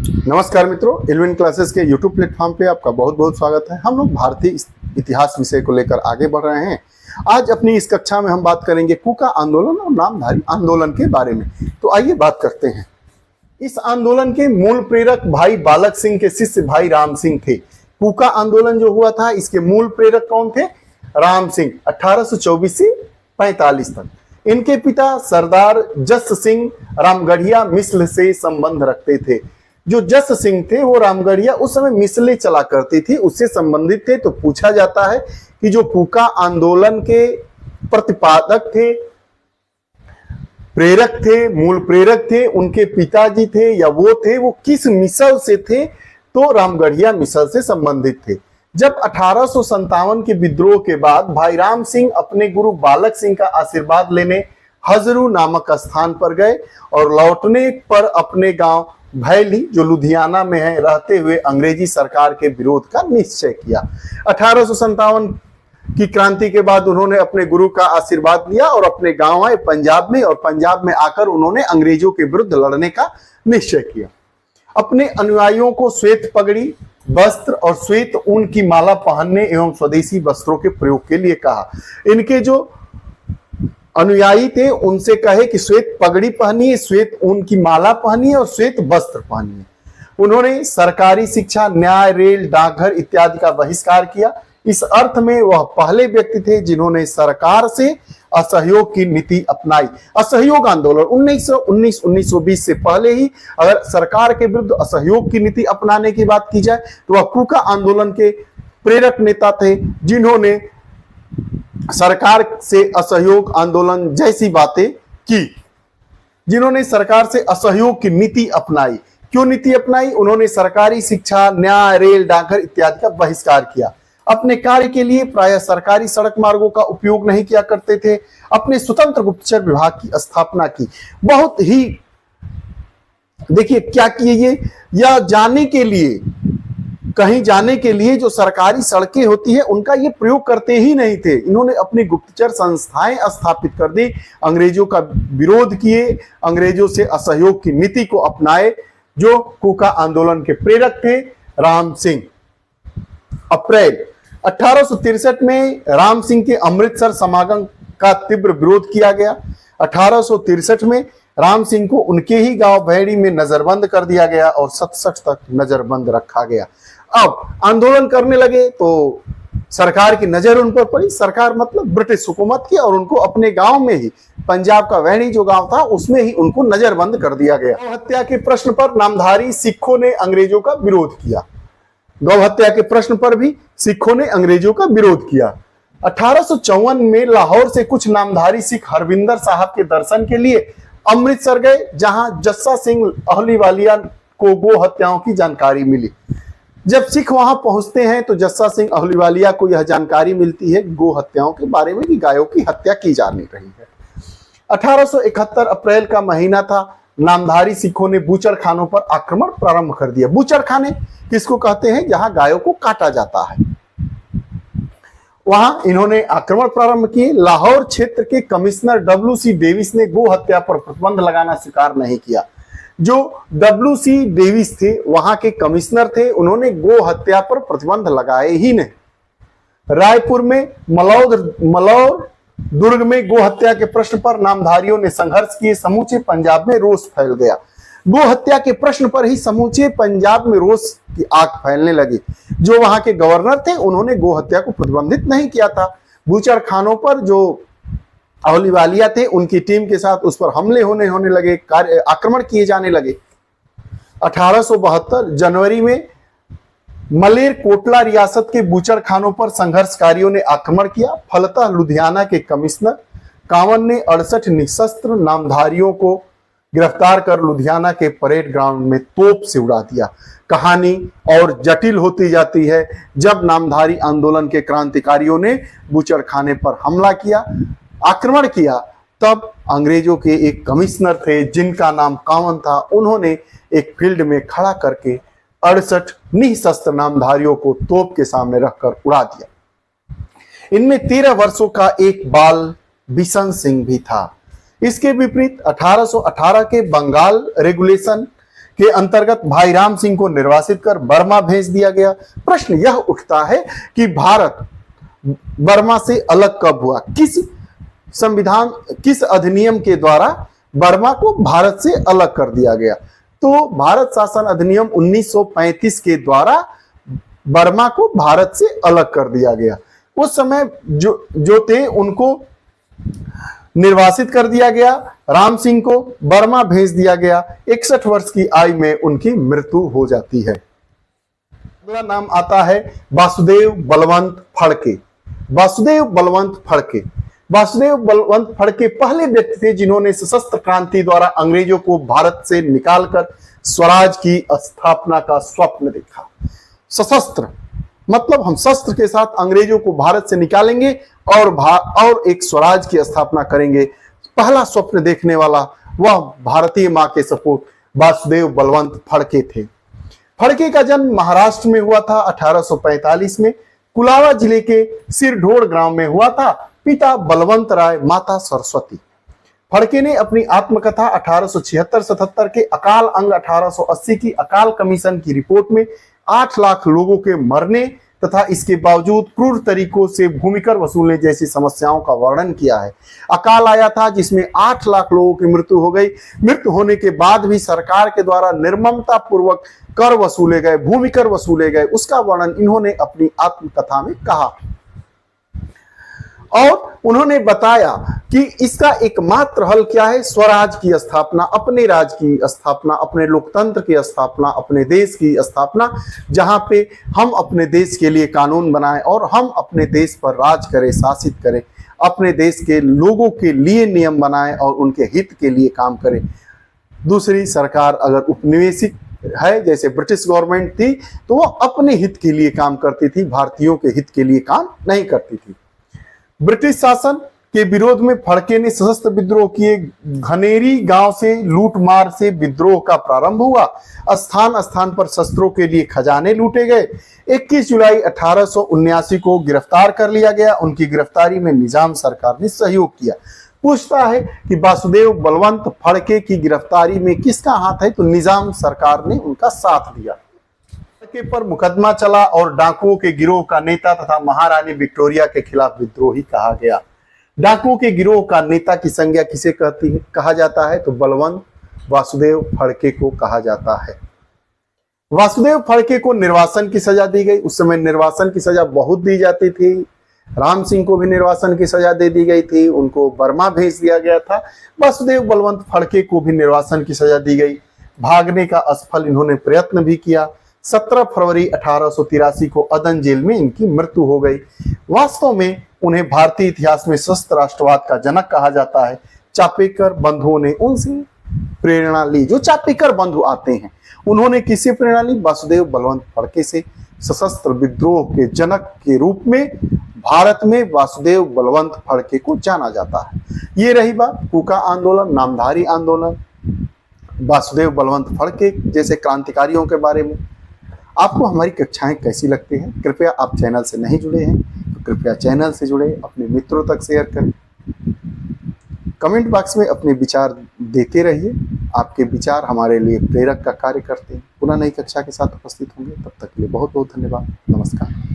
नमस्कार मित्रों, इल्विन क्लासेस के YouTube प्लेटफॉर्म पे आपका बहुत बहुत स्वागत है। हम लोग भारतीय इतिहास विषय को लेकर आगे बढ़ रहे हैं। आज अपनी इस कक्षा में हम बात करेंगे कूका आंदोलन और नामधारी आंदोलन के बारे में। तो आइए बात करते हैं। इस आंदोलन के मूल प्रेरक भाई बालक सिंह के शिष्य भाई राम सिंह थे। कूका आंदोलन जो हुआ था, इसके मूल प्रेरक कौन थे? राम सिंह। 1824 से 45 तक इनके पिता सरदार जस सिंह रामगढ़िया मिसल से संबंध रखते थे। जो जस सिंह थे वो रामगढ़िया उस समय मिसलें चला करती थी, उससे संबंधित थे। तो पूछा जाता है कि जो कूका आंदोलन के प्रतिपादक थे, प्रेरक थे, मूल प्रेरक थे, उनके पिताजी थे या वो किस मिसल से थे? तो रामगढ़िया मिसल से संबंधित थे। जब 1857 के विद्रोह के बाद भाई राम सिंह अपने गुरु बालक सिंह का आशीर्वाद लेने हजरू नामक स्थान पर गए और लौटने पर अपने गांव भैली जो लुधियाना में है रहते हुए अंग्रेजी सरकार के विरोध का निश्चय किया। 1857 की क्रांति के बाद उन्होंने अपने गुरु का आशीर्वाद लिया और अपने गांव आए पंजाब में, और पंजाब में आकर उन्होंने अंग्रेजों के विरुद्ध लड़ने का निश्चय किया। अपने अनुयायियों को श्वेत पगड़ी, वस्त्र और श्वेत ऊन की माला पहनने एवं स्वदेशी वस्त्रों के प्रयोग के लिए कहा। इनके जो अनुयायी थे उनसे कहे कि श्वेत पगड़ी पहनिए, श्वेत ऊन की माला पहनिए और श्वेत वस्त्र पहनिए। उन्होंने सरकारी शिक्षा, न्याय, रेल, डाकघर इत्यादि का बहिष्कार किया। इस अर्थ में वह पहले व्यक्ति थे जिन्होंने सरकार से असहयोग की नीति अपनाई। असहयोग आंदोलन 1919-1920 से पहले ही अगर सरकार के विरुद्ध असहयोग की नीति अपनाने की बात की जाए तो वह कूका आंदोलन के प्रेरक नेता थे, जिन्होंने सरकार से असहयोग आंदोलन जैसी बातें की, जिन्होंने सरकार से असहयोग की नीति अपनाई। क्यों नीति अपनाई? उन्होंने सरकारी शिक्षा, न्याय, रेल, डाकघर इत्यादि का बहिष्कार किया। अपने कार्य के लिए प्रायः सरकारी सड़क मार्गों का उपयोग नहीं किया करते थे। अपने स्वतंत्र गुप्तचर विभाग की स्थापना की। बहुत ही देखिए क्या किए ये, या जाने के लिए, कहीं जाने के लिए जो सरकारी सड़कें होती है उनका ये प्रयोग करते ही नहीं थे। इन्होंने अपनी गुप्तचर संस्थाएं स्थापित कर दी, अंग्रेजों का विरोध किए, अंग्रेजों से असहयोग की नीति को अपनाए। जो कूका आंदोलन के प्रेरक थे राम सिंह। अप्रैल 1863 में राम सिंह के अमृतसर समागम का तीव्र विरोध किया गया। 1863 में राम सिंह को उनके ही गांव भैड़ी में नजरबंद कर दिया गया और 67 तक नजरबंद रखा गया। अब आंदोलन करने लगे तो सरकार की नजर उन पर पड़ी। सरकार मतलब ब्रिटिश हुकूमत की, और उनको अपने गांव में ही, पंजाब का वैणी जो गांव था उसमें ही उनको नजरबंद कर दिया गया। गौ हत्या के प्रश्न पर नामधारी सिखों ने अंग्रेजों का विरोध किया। गौ हत्या के प्रश्न पर भी सिखों ने अंग्रेजों का विरोध किया। 1854 में लाहौर से कुछ नामधारी सिख हरविंदर साहब के दर्शन के लिए अमृतसर गए, जहां जस्सा सिंह अहलूवालिया को गो हत्याओं की जानकारी मिली। जब सिख वहां पहुंचते हैं तो जस्सा सिंह अहलूवालिया को यह जानकारी मिलती है गो हत्याओं के बारे में कि गायों की हत्या की जाने रही है। 1871 अप्रैल का महीना था। नामधारी सिखों ने बूचड़ खानों पर आक्रमण प्रारंभ कर दिया। बूचड़ खाने किसको कहते हैं? जहां गायों को काटा जाता है, वहां इन्होंने आक्रमण प्रारंभ किए। लाहौर क्षेत्र के कमिश्नर WC डेविस ने गो हत्या पर प्रतिबंध लगाना स्वीकार नहीं किया। जो WC डेविस थे वहां के कमिश्नर थे, उन्होंने गो हत्या पर प्रतिबंध लगाए ही नहीं। रायपुर में मलौर दुर्ग में गो हत्या के प्रश्न पर नामधारियों ने संघर्ष किए। समूचे पंजाब में रोष फैल गया। गो हत्या के प्रश्न पर ही समूचे पंजाब में रोष की आग फैलने लगी। जो वहां के गवर्नर थे उन्होंने गो हत्या को प्रतिबंधित नहीं किया था। बूचड़ खानों पर जो अहलूवालिया थे उनकी टीम के साथ उस पर हमले होने लगे, आक्रमण किए जाने लगे। 1872 जनवरी में मलेर कोटला रियासत के बूचड़ खानों पर संघर्षकारियों ने आक्रमण किया। फलतः लुधियाना के कमिश्नर कांवन ने 68 निशस्त्र नामधारियों को गिरफ्तार कर लुधियाना के परेड ग्राउंड में तोप से उड़ा दिया। कहानी और जटिल होती जाती है। जब नामधारी आंदोलन के क्रांतिकारियों ने बूचड़ खाने पर हमला किया, आक्रमण किया, तब अंग्रेजों के एक कमिश्नर थे जिनका नाम कांवन था, उन्होंने एक फील्ड में खड़ा करके 68 निशस्त्र नामधारियों को तोप के सामने रखकर उड़ा दिया। इनमें 13 वर्षों का एक बाल बिशन सिंह भी था। इसके विपरीत 1818 के बंगाल रेगुलेशन के अंतर्गत भाई राम सिंह को निर्वासित कर बर्मा भेज दिया गया। प्रश्न यह उठता है कि भारत बर्मा से अलग कब हुआ, किस अधिनियम के द्वारा बर्मा को भारत से अलग कर दिया गया। तो भारत शासन अधिनियम 1935 के द्वारा बर्मा को भारत से अलग कर दिया गया। उस समय जो थे उनको निर्वासित कर दिया गया, राम सिंह को बर्मा भेज दिया गया। 61 वर्ष की आयु में उनकी मृत्यु हो जाती है। अगला नाम आता है वासुदेव बलवंत फड़के। वासुदेव बलवंत फड़के, वासुदेव बलवंत फड़के पहले व्यक्ति थे जिन्होंने सशस्त्र क्रांति द्वारा अंग्रेजों को भारत से निकालकर स्वराज की स्थापना का स्वप्न देखा। सशस्त्र मतलब हम शस्त्र के साथ अंग्रेजों को भारत से निकालेंगे और एक स्वराज की स्थापना करेंगे। पहला स्वप्न देखने वाला वह भारतीय मां के सपूत वासुदेव बलवंत फड़के थे। फड़के का जन्म महाराष्ट्र में हुआ था 1845 में, कुलावा जिले के सिरढोड़ ग्राम में हुआ था। पिता बलवंत राय, माता सरस्वती। फड़के ने अपनी आत्मकथा 1876-77 के अकाल अंग 1880 की अकाल कमीशन की रिपोर्ट में 8 लाख लोगों के मरने तथा इसके बावजूद क्रूर तरीकों से भूमिकर वसूलने जैसी समस्याओं का वर्णन किया है। अकाल आया था जिसमें 8 लाख लोगों की मृत्यु हो गई। मृत्यु होने के बाद भी सरकार के द्वारा निर्ममता पूर्वक कर वसूले गए, भूमिकर वसूले गए, उसका वर्णन इन्होंने अपनी आत्मकथा में कहा। और उन्होंने बताया कि इसका एकमात्र हल क्या है, स्वराज की स्थापना, अपने राज की स्थापना, अपने लोकतंत्र की स्थापना, अपने देश की स्थापना, जहां पे हम अपने देश के लिए कानून बनाएं और हम अपने देश पर राज करें, शासित करें, अपने देश के लोगों के लिए नियम बनाएं और उनके हित के लिए काम करें। दूसरी सरकार अगर उपनिवेशिक है, जैसे ब्रिटिश गवर्नमेंट थी, तो वो अपने हित के लिए काम करती थी, भारतीयों के हित के लिए काम नहीं करती थी। ब्रिटिश शासन के विरोध में फड़के ने सशस्त्र विद्रोह किए। घनेरी गांव से लूटमार से विद्रोह का प्रारंभ हुआ। स्थान स्थान पर शस्त्रों के लिए खजाने लूटे गए। 21 जुलाई 1879 को गिरफ्तार कर लिया गया। उनकी गिरफ्तारी में निजाम सरकार ने सहयोग किया। पूछता है कि वासुदेव बलवंत फड़के की गिरफ्तारी में किसका हाथ है, तो निजाम सरकार ने उनका साथ दिया। फड़के पर मुकदमा चला और डाकुओं के गिरोह का नेता तथा महारानी विक्टोरिया के खिलाफ विद्रोही कहा गया। डाकुओं के गिरोह का नेता की संज्ञा किसे कहा जाता है, तो बलवंत वासुदेव फड़के को कहा जाता है। वासुदेव फड़के को निर्वासन की सजा दी गई। उस समय निर्वासन की सजा बहुत दी जाती थी। राम सिंह को भी निर्वासन की सजा दे दी गई थी, उनको बर्मा भेज दिया गया था। वासुदेव बलवंत फड़के को भी निर्वासन की सजा दी गई। भागने का असफल इन्होंने प्रयत्न भी किया। 17 फरवरी 1883 को अदन जेल में इनकी मृत्यु हो गई। वास्तव में उन्हें भारतीय इतिहास में सशस्त्र राष्ट्रवाद का जनक कहा जाता है। चापेकर बंधुओं ने उनसे प्रेरणा ली। जो चापेकर बंधु आते हैं उन्होंने किससे प्रेरणा ली, वासुदेव बलवंत फड़के से। सशस्त्र विद्रोह के जनक के रूप में भारत में वासुदेव बलवंत फड़के को जाना जाता है। ये रही बात कूका आंदोलन, नामधारी आंदोलन, वासुदेव बलवंत फड़के जैसे क्रांतिकारियों के बारे में। आपको हमारी कक्षाएं कैसी लगती हैं? कृपया आप चैनल से नहीं जुड़े हैं तो कृपया चैनल से जुड़े, अपने मित्रों तक शेयर करें। कमेंट बॉक्स में अपने विचार देते रहिए। आपके विचार हमारे लिए प्रेरक का कार्य करते हैं। पुनः नई कक्षा के साथ उपस्थित होंगे, तब तक के लिए बहुत बहुत धन्यवाद। नमस्कार।